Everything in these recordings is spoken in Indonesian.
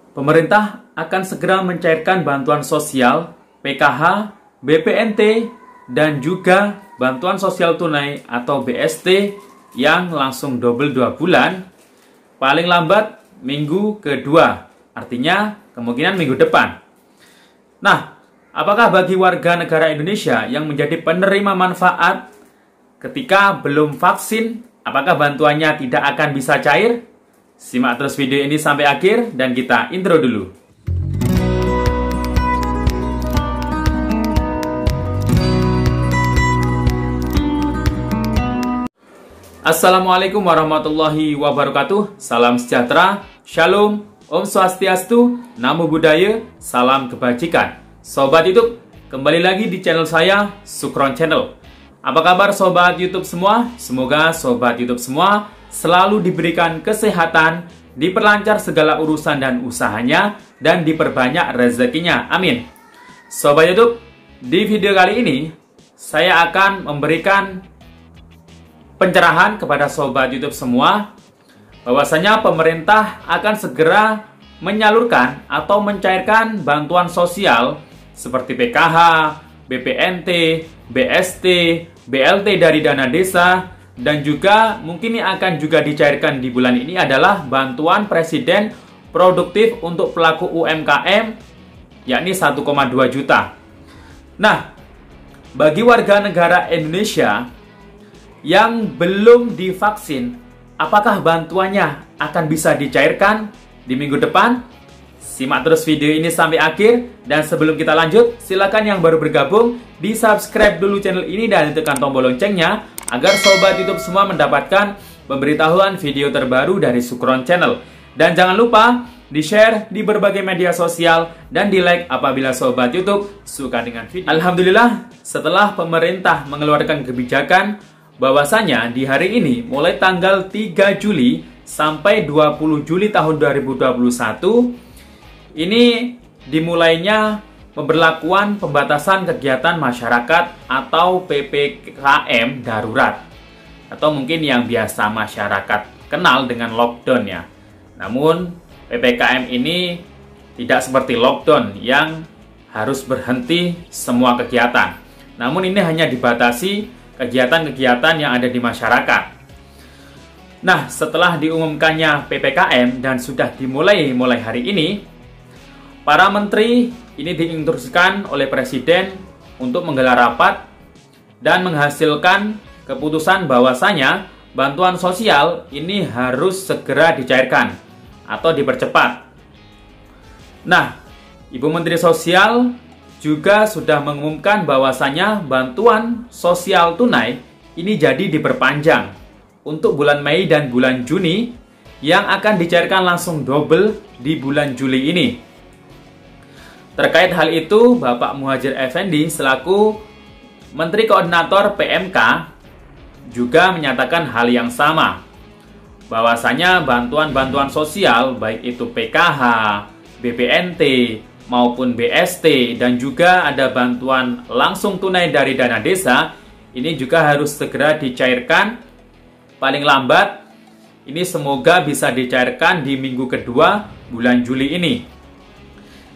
Pemerintah akan segera mencairkan bantuan sosial, PKH, BPNT, dan juga bantuan sosial tunai atau BST yang langsung double 2 bulan, paling lambat minggu kedua, artinya kemungkinan minggu depan. Nah, apakah bagi warga negara Indonesia yang menjadi penerima manfaat ketika belum vaksin, apakah bantuannya tidak akan bisa cair? Simak terus video ini sampai akhir dan kita intro dulu. Assalamualaikum warahmatullahi wabarakatuh. Salam sejahtera, shalom, om swastiastu, namo buddhaya, salam kebajikan. Sobat YouTube, kembali lagi di channel saya, Sukron Channel. Apa kabar sobat YouTube semua? Semoga sobat YouTube semua selalu diberikan kesehatan, diperlancar segala urusan dan usahanya, dan diperbanyak rezekinya. Amin. Sobat YouTube, di video kali ini saya akan memberikan pencerahan kepada sobat YouTube semua bahwasanya pemerintah akan segera menyalurkan atau mencairkan bantuan sosial seperti PKH, BPNT, BST, BLT dari dana desa, dan juga mungkin yang akan juga dicairkan di bulan ini adalah bantuan Presiden produktif untuk pelaku UMKM yakni 1,2 juta. Nah, bagi warga negara Indonesia yang belum divaksin, apakah bantuannya akan bisa dicairkan di minggu depan? Simak terus video ini sampai akhir, dan sebelum kita lanjut, silakan yang baru bergabung di subscribe dulu channel ini dan tekan tombol loncengnya agar sobat YouTube semua mendapatkan pemberitahuan video terbaru dari Sukron Channel. Dan jangan lupa di share di berbagai media sosial dan di like apabila sobat YouTube suka dengan video. Alhamdulillah, setelah pemerintah mengeluarkan kebijakan bahwasanya di hari ini mulai tanggal 3 Juli sampai 20 Juli tahun 2021 ini dimulainya pemberlakuan pembatasan kegiatan masyarakat atau PPKM darurat, atau mungkin yang biasa masyarakat kenal dengan lockdown ya. Namun PPKM ini tidak seperti lockdown yang harus berhenti semua kegiatan. Namun ini hanya dibatasi kegiatan-kegiatan yang ada di masyarakat. Nah, setelah diumumkannya PPKM dan sudah dimulai hari ini, para menteri ini diinstruksikan oleh Presiden untuk menggelar rapat dan menghasilkan keputusan bahwasanya bantuan sosial ini harus segera dicairkan atau dipercepat. Nah, Ibu Menteri Sosial juga sudah mengumumkan bahwasanya bantuan sosial tunai ini jadi diperpanjang untuk bulan Mei dan bulan Juni yang akan dicairkan langsung double di bulan Juli ini. Terkait hal itu, Bapak Muhadjir Effendi selaku Menteri Koordinator PMK juga menyatakan hal yang sama, bahwasanya bantuan-bantuan sosial baik itu PKH, BPNT maupun BST dan juga ada bantuan langsung tunai dari dana desa ini juga harus segera dicairkan paling lambat. Ini semoga bisa dicairkan di minggu kedua bulan Juli ini.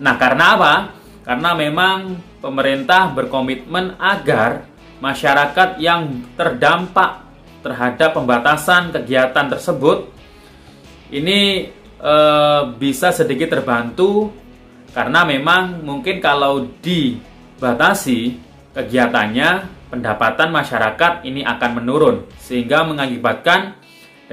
Nah, karena apa? Karena memang pemerintah berkomitmen agar masyarakat yang terdampak terhadap pembatasan kegiatan tersebut ini bisa sedikit terbantu, karena memang mungkin kalau dibatasi kegiatannya, pendapatan masyarakat ini akan menurun sehingga mengakibatkan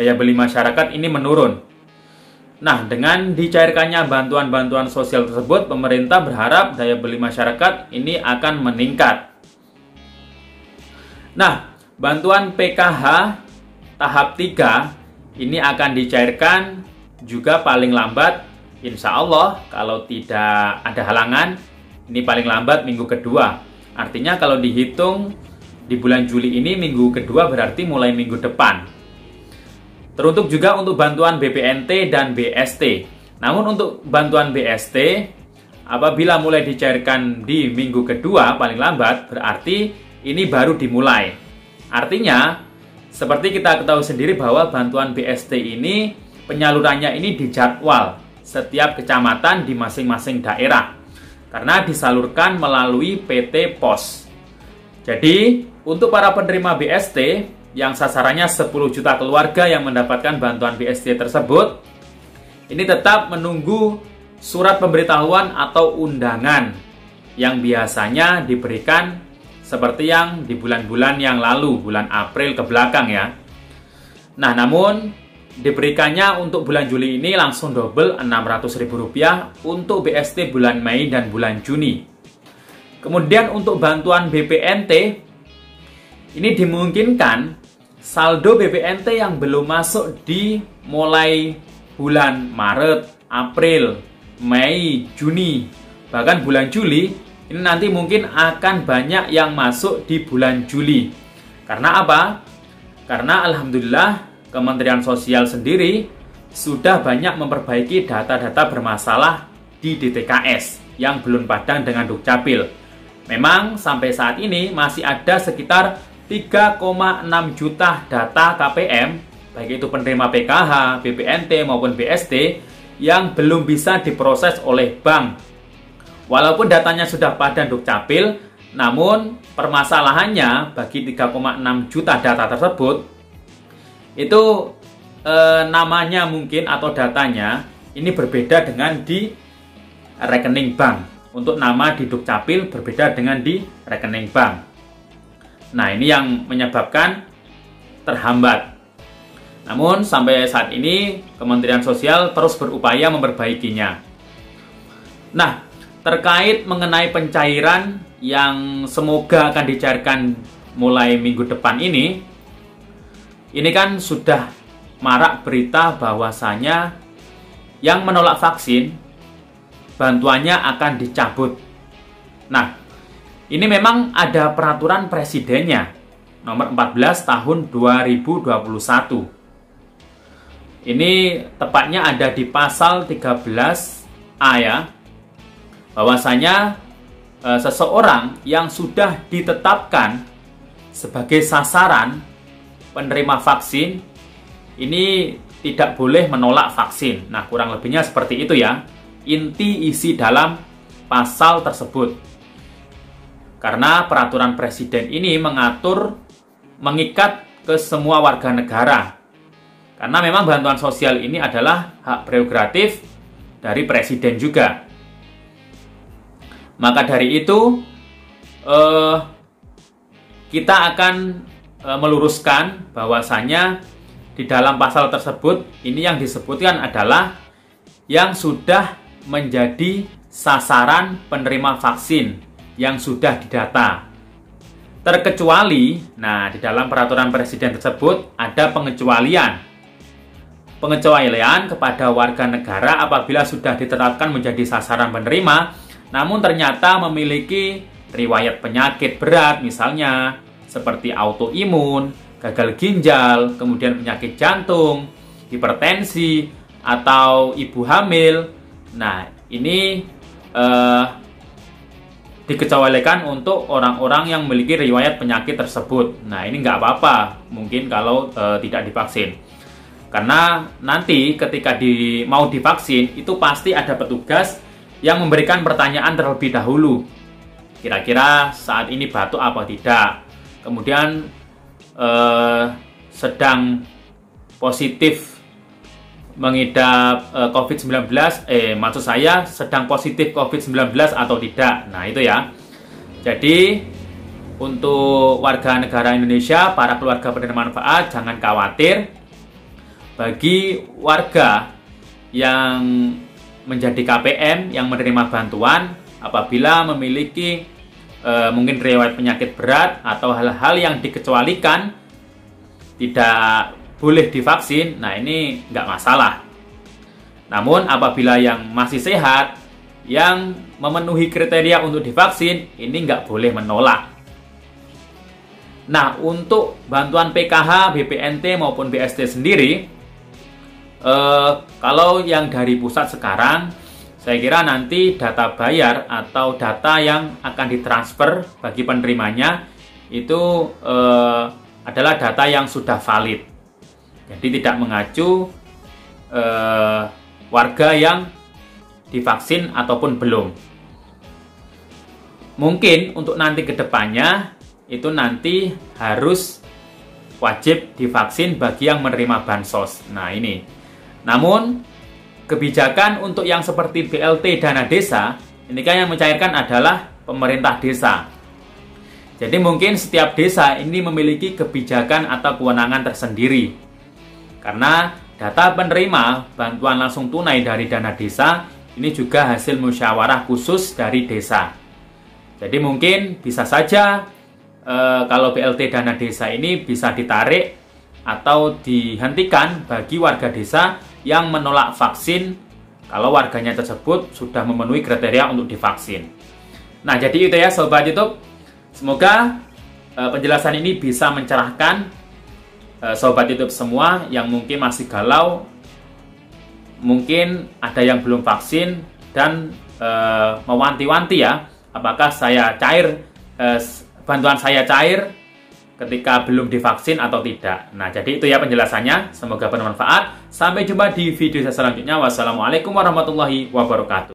daya beli masyarakat ini menurun. Nah, dengan dicairkannya bantuan-bantuan sosial tersebut, pemerintah berharap daya beli masyarakat ini akan meningkat. Nah, bantuan PKH tahap 3 ini akan dicairkan juga paling lambat, insya Allah kalau tidak ada halangan, ini paling lambat minggu kedua. Artinya kalau dihitung di bulan Juli ini minggu kedua berarti mulai minggu depan. Teruntuk juga untuk bantuan BPNT dan BST. Namun untuk bantuan BST, apabila mulai dicairkan di minggu kedua paling lambat, berarti ini baru dimulai. Artinya, seperti kita ketahui sendiri bahwa bantuan BST ini penyalurannya ini dijadwal setiap kecamatan di masing-masing daerah, karena disalurkan melalui PT POS. Jadi, untuk para penerima BST yang sasarannya 10 juta keluarga yang mendapatkan bantuan BST tersebut, ini tetap menunggu surat pemberitahuan atau undangan yang biasanya diberikan seperti yang di bulan-bulan yang lalu, bulan April ke belakang ya. Nah, namun diberikannya untuk bulan Juli ini langsung double Rp600.000 untuk BST bulan Mei dan bulan Juni. Kemudian untuk bantuan BPNT, ini dimungkinkan saldo BPNT yang belum masuk di mulai bulan Maret, April, Mei, Juni, bahkan bulan Juli, ini nanti mungkin akan banyak yang masuk di bulan Juli. Karena apa? Karena Alhamdulillah Kementerian Sosial sendiri sudah banyak memperbaiki data-data bermasalah di DTKS yang belum padang dengan Dukcapil. Memang sampai saat ini masih ada sekitar 3,6 juta data KPM, baik itu penerima PKH, BPNT maupun BST, yang belum bisa diproses oleh bank. Walaupun datanya sudah padang Dukcapil, namun permasalahannya bagi 3,6 juta data tersebut, itu namanya mungkin atau datanya ini berbeda dengan di rekening bank. Untuk nama di Dukcapil berbeda dengan di rekening bank. Nah, ini yang menyebabkan terhambat. Namun sampai saat ini Kementerian Sosial terus berupaya memperbaikinya. Nah, terkait mengenai pencairan yang semoga akan dicairkan mulai minggu depan ini kan sudah marak berita bahwasanya yang menolak vaksin bantuannya akan dicabut. Nah, ini memang ada peraturan presidennya nomor 14 tahun 2021. Ini tepatnya ada di pasal 13A ya, bahwasanya seseorang yang sudah ditetapkan sebagai sasaran penerima vaksin ini tidak boleh menolak vaksin. Nah, kurang lebihnya seperti itu ya, inti isi dalam pasal tersebut. Karena peraturan presiden ini mengikat ke semua warga negara. Karena memang bantuan sosial ini adalah hak prerogatif dari presiden juga. Maka dari itu kita akan meluruskan bahwasanya di dalam pasal tersebut ini yang disebutkan adalah yang sudah menjadi sasaran penerima vaksin yang sudah didata. Terkecuali, nah di dalam peraturan presiden tersebut ada pengecualian. Pengecualian kepada warga negara apabila sudah ditetapkan menjadi sasaran penerima, namun ternyata memiliki riwayat penyakit berat, misalnya seperti autoimun, gagal ginjal, kemudian penyakit jantung, hipertensi, atau ibu hamil. Nah, ini dikecualikan untuk orang-orang yang memiliki riwayat penyakit tersebut. Nah, ini nggak apa-apa mungkin kalau tidak divaksin. Karena nanti ketika mau divaksin, itu pasti ada petugas yang memberikan pertanyaan terlebih dahulu. Kira-kira saat ini batuk apa tidak? Kemudian sedang positif mengidap COVID-19, maksud saya sedang positif COVID-19 atau tidak. Nah, itu ya. Jadi, untuk warga negara Indonesia, para keluarga penerima manfaat, jangan khawatir. Bagi warga yang menjadi KPM, yang menerima bantuan, apabila memiliki mungkin riwayat penyakit berat atau hal-hal yang dikecualikan, tidak boleh divaksin, nah ini nggak masalah. Namun apabila yang masih sehat, yang memenuhi kriteria untuk divaksin, ini nggak boleh menolak. Nah, untuk bantuan PKH, BPNT maupun BST sendiri, kalau yang dari pusat sekarang, saya kira nanti data bayar atau data yang akan ditransfer bagi penerimanya itu adalah data yang sudah valid. Jadi tidak mengacu warga yang divaksin ataupun belum. Mungkin untuk nanti ke depannya itu nanti harus wajib divaksin bagi yang menerima bansos. Nah ini. Namun kebijakan untuk yang seperti BLT dana desa ini kan yang mencairkan adalah pemerintah desa. Jadi mungkin setiap desa ini memiliki kebijakan atau kewenangan tersendiri. Karena data penerima bantuan langsung tunai dari dana desa ini juga hasil musyawarah khusus dari desa. Jadi mungkin bisa saja kalau BLT dana desa ini bisa ditarik atau dihentikan bagi warga desa yang menolak vaksin kalau warganya tersebut sudah memenuhi kriteria untuk divaksin. Nah, jadi itu ya Sobat YouTube. Semoga penjelasan ini bisa mencerahkan Sobat YouTube semua yang mungkin masih galau, mungkin ada yang belum vaksin dan mewanti-wanti ya, apakah saya cair bantuan saya cair ketika belum divaksin atau tidak. Nah, jadi itu ya penjelasannya. Semoga bermanfaat. Sampai jumpa di video saya selanjutnya. Wassalamualaikum warahmatullahi wabarakatuh.